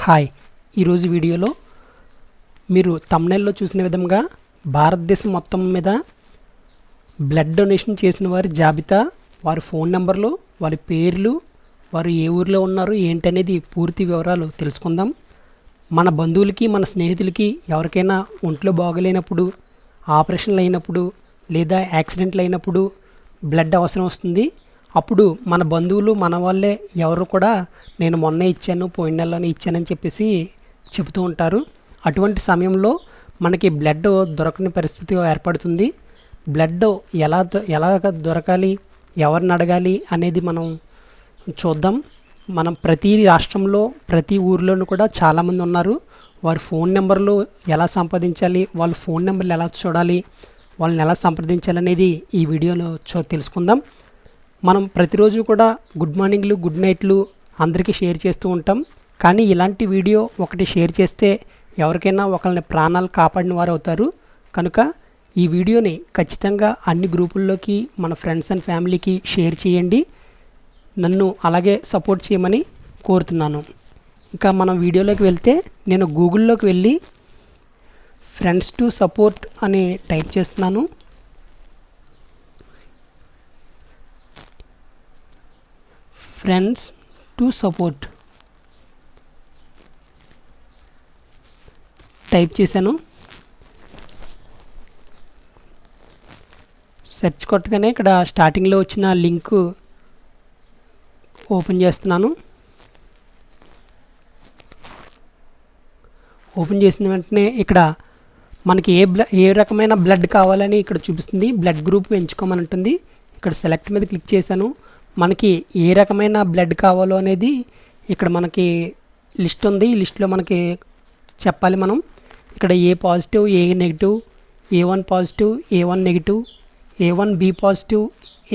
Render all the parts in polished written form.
Hi, ఈరోజు వీడియోలో మీరు థంబ్నెయిల్లో చూసిన విధంగా భారతదేశం మొత్తం మీద బ్లడ్ డొనేషన్ చేసిన వారి జాబితా, వారి ఫోన్ నెంబర్లు, వారి పేర్లు, వారు ఏ ఊరిలో ఉన్నారు ఏంటనేది పూర్తి వివరాలు తెలుసుకుందాం. మన బంధువులకి, మన స్నేహితులకి ఎవరికైనా ఒంట్లో బాగలేనప్పుడు, ఆపరేషన్లు అయినప్పుడు లేదా యాక్సిడెంట్లు అయినప్పుడు బ్లడ్ అవసరం వస్తుంది. అప్పుడు మన బంధువులు, మన వాళ్ళే ఎవరు కూడా నేను మొన్నే ఇచ్చాను, పోయిన నెలలోనే ఇచ్చానని చెప్పేసి చెబుతూ ఉంటారు. అటువంటి సమయంలో మనకి బ్లడ్ దొరకని పరిస్థితి ఏర్పడుతుంది. బ్లడ్ ఎలాగ దొరకాలి, ఎవరిని అడగాలి అనేది మనం చూద్దాం. మనం ప్రతి రాష్ట్రంలో, ప్రతి ఊరిలోనూ కూడా చాలామంది ఉన్నారు. వారి ఫోన్ నెంబర్లు ఎలా సంపాదించాలి, వాళ్ళ ఫోన్ నెంబర్లు ఎలా చూడాలి, వాళ్ళని ఎలా సంప్రదించాలి అనేది ఈ వీడియోలో తెలుసుకుందాం. మనం ప్రతిరోజు కూడా గుడ్ మార్నింగ్లు, గుడ్ నైట్లు అందరికీ షేర్ చేస్తూ ఉంటాం. కానీ ఇలాంటి వీడియో ఒకటి షేర్ చేస్తే ఎవరికైనా ఒకరిని ప్రాణాలు కాపాడిన వారు అవుతారు. కనుక ఈ వీడియోని ఖచ్చితంగా అన్ని గ్రూపుల్లోకి, మన ఫ్రెండ్స్ అండ్ ఫ్యామిలీకి షేర్ చేయండి. నన్ను అలాగే సపోర్ట్ చేయమని కోరుతున్నాను. ఇంకా మనం వీడియోలోకి వెళ్తే, నేను గూగుల్లోకి వెళ్ళి ఫ్రెండ్స్ టు సపోర్ట్ అని టైప్ చేస్తున్నాను. ఫ్రెండ్స్ టు సపోర్ట్ టైప్ చేశాను. సెర్చ్ కొట్టగానే ఇక్కడ స్టార్టింగ్లో వచ్చిన లింక్ ఓపెన్ చేస్తున్నాను. ఓపెన్ చేసిన వెంటనే ఇక్కడ మనకి ఏ రకమైన బ్లడ్ కావాలని ఇక్కడ చూపిస్తుంది. బ్లడ్ గ్రూప్ ఎంచుకోమని ఉంటుంది. ఇక్కడ సెలెక్ట్ మీద క్లిక్ చేశాను. మనకి ఏ రకమైన బ్లడ్ కావాలో అనేది ఇక్కడ మనకి లిస్ట్ ఉంది. ఈ లిస్ట్లో మనకి చెప్పాలి మనం. ఇక్కడ A positive, A negative, A1 positive, A1 negative, A1 B positive,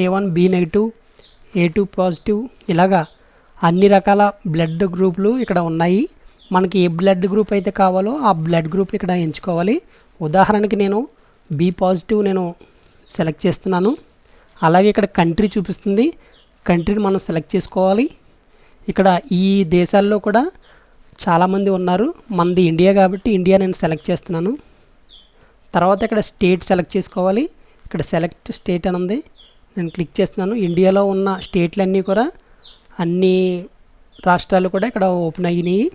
A1 B negative, A2 positive, ఇలాగా అన్ని రకాల బ్లడ్ గ్రూపులు ఇక్కడ ఉన్నాయి. మనకి ఏ బ్లడ్ గ్రూప్ అయితే కావాలో ఆ బ్లడ్ గ్రూప్ ఇక్కడ ఎంచుకోవాలి. ఉదాహరణకి నేను B పాజిటివ్ నేను సెలెక్ట్ చేస్తున్నాను. అలాగే ఇక్కడ కంట్రీ చూపిస్తుంది. కంట్రీని మనం సెలెక్ట్ చేసుకోవాలి. ఇక్కడ ఈ దేశాల్లో కూడా చాలామంది ఉన్నారు. మనది ఇండియా కాబట్టి ఇండియా నేను సెలెక్ట్ చేస్తున్నాను. తర్వాత ఇక్కడ స్టేట్ సెలెక్ట్ చేసుకోవాలి. ఇక్కడ సెలెక్ట్ స్టేట్ అని ఉంది, నేను క్లిక్ చేస్తున్నాను. ఇండియాలో ఉన్న స్టేట్లన్నీ కూడా, అన్ని రాష్ట్రాలు కూడా ఇక్కడ ఓపెన్ అయినాయి.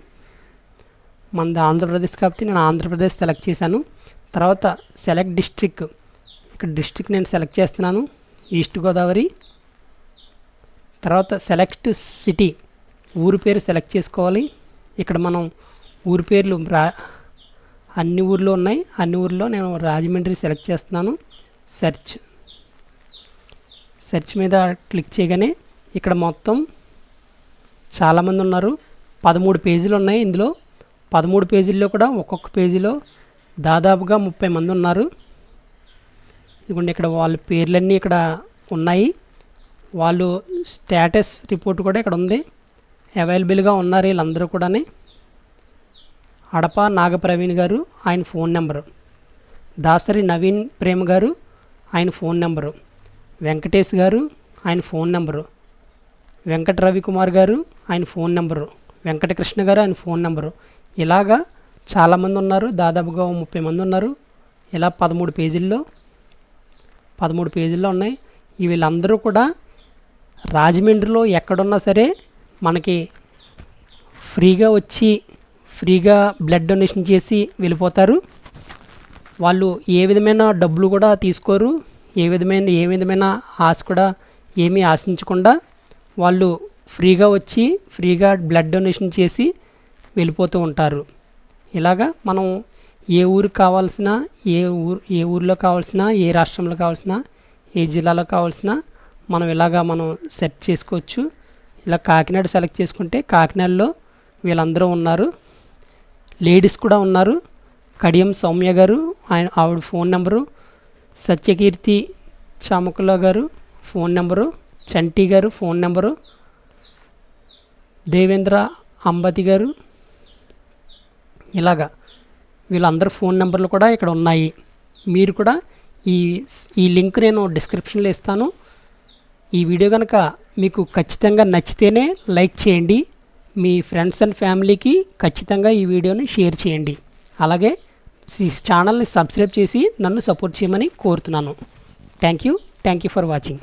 మనది ఆంధ్రప్రదేశ్ కాబట్టి నేను ఆంధ్రప్రదేశ్ సెలెక్ట్ చేశాను. తర్వాత సెలెక్ట్ డిస్ట్రిక్ట్, ఇక్కడ డిస్ట్రిక్ట్ నేను సెలెక్ట్ చేస్తున్నాను, ఈస్ట్ గోదావరి. తర్వాత సెలెక్ట్ సిటీ, ఊరి పేరు సెలెక్ట్ చేసుకోవాలి. ఇక్కడ మనం ఊరి పేర్లు అన్ని ఊర్లో ఉన్నాయి. అన్ని ఊర్లో నేను రాజమండ్రి సెలెక్ట్ చేస్తున్నాను. సెర్చ్ మీద క్లిక్ చేయగానే ఇక్కడ మొత్తం చాలామంది ఉన్నారు. 13 పేజీలు ఉన్నాయి. ఇందులో 13 పేజీల్లో కూడా ఒక్కొక్క పేజీలో దాదాపుగా 30 మంది ఉన్నారు. ఇదిగోండి, ఇక్కడ వాళ్ళ పేర్లన్నీ ఇక్కడ ఉన్నాయి. వాళ్ళు స్టేటస్ రిపోర్ట్ కూడా ఇక్కడ ఉంది. అవైలబుల్గా ఉన్నారు వీళ్ళందరూ కూడా. అడప నాగప్రవీణ్ గారు, ఆయన ఫోన్ నెంబరు. దాసరి నవీన్ ప్రేమ్ గారు, ఆయన ఫోన్ నెంబరు. వెంకటేష్ గారు, ఆయన ఫోన్ నెంబరు. వెంకట రవికుమార్ గారు, ఆయన ఫోన్ నెంబరు. వెంకటకృష్ణ గారు, ఆయన ఫోన్ నెంబరు. ఇలాగా చాలామంది ఉన్నారు. దాదాపుగా 30 మంది ఉన్నారు. ఇలా 13 పేజీల్లో ఉన్నాయి. వీళ్ళందరూ కూడా రాజమండ్రిలో ఎక్కడున్నా సరే మనకి ఫ్రీగా వచ్చి ఫ్రీగా బ్లడ్ డొనేషన్ చేసి వెళ్ళిపోతారు. వాళ్ళు ఏ విధమైన డబ్బులు కూడా తీసుకోరు. ఏ విధమైన ఆశ కూడా ఏమీ ఆశించకుండా వాళ్ళు ఫ్రీగా వచ్చి ఫ్రీగా బ్లడ్ డొనేషన్ చేసి వెళ్ళిపోతూ ఉంటారు. ఇలాగా మనం ఏ ఊరికి కావాల్సిన, ఏ ఊరిలో కావాల్సిన, ఏ రాష్ట్రంలో కావాల్సిన, ఏ జిల్లాలో కావాల్సిన మనం మనం సెట్ చేసుకోవచ్చు. ఇలా కాకినాడ సెలెక్ట్ చేసుకుంటే కాకినాడలో వీళ్ళందరూ ఉన్నారు. లేడీస్ కూడా ఉన్నారు. కడియం సౌమ్య గారు, ఆవిడ ఫోన్ నెంబరు. సత్యకీర్తి చామకుల గారు ఫోన్ నెంబరు. చంటి గారు ఫోన్ నెంబరు. దేవేంద్ర అంబతి గారు. ఇలాగా వీళ్ళందరూ ఫోన్ నెంబర్లు కూడా ఇక్కడ ఉన్నాయి. మీరు కూడా ఈ లింక్ నేను డిస్క్రిప్షన్లో ఇస్తాను. ఈ వీడియో కనుక మీకు ఖచ్చితంగా నచ్చితేనే లైక్ చేయండి. మీ ఫ్రెండ్స్ అండ్ ఫ్యామిలీకి ఖచ్చితంగా ఈ వీడియోని షేర్ చేయండి. అలాగే ఈ ఛానల్ని సబ్స్క్రైబ్ చేసి నన్ను సపోర్ట్ చేయమని కోరుతున్నాను. Thank you for watching.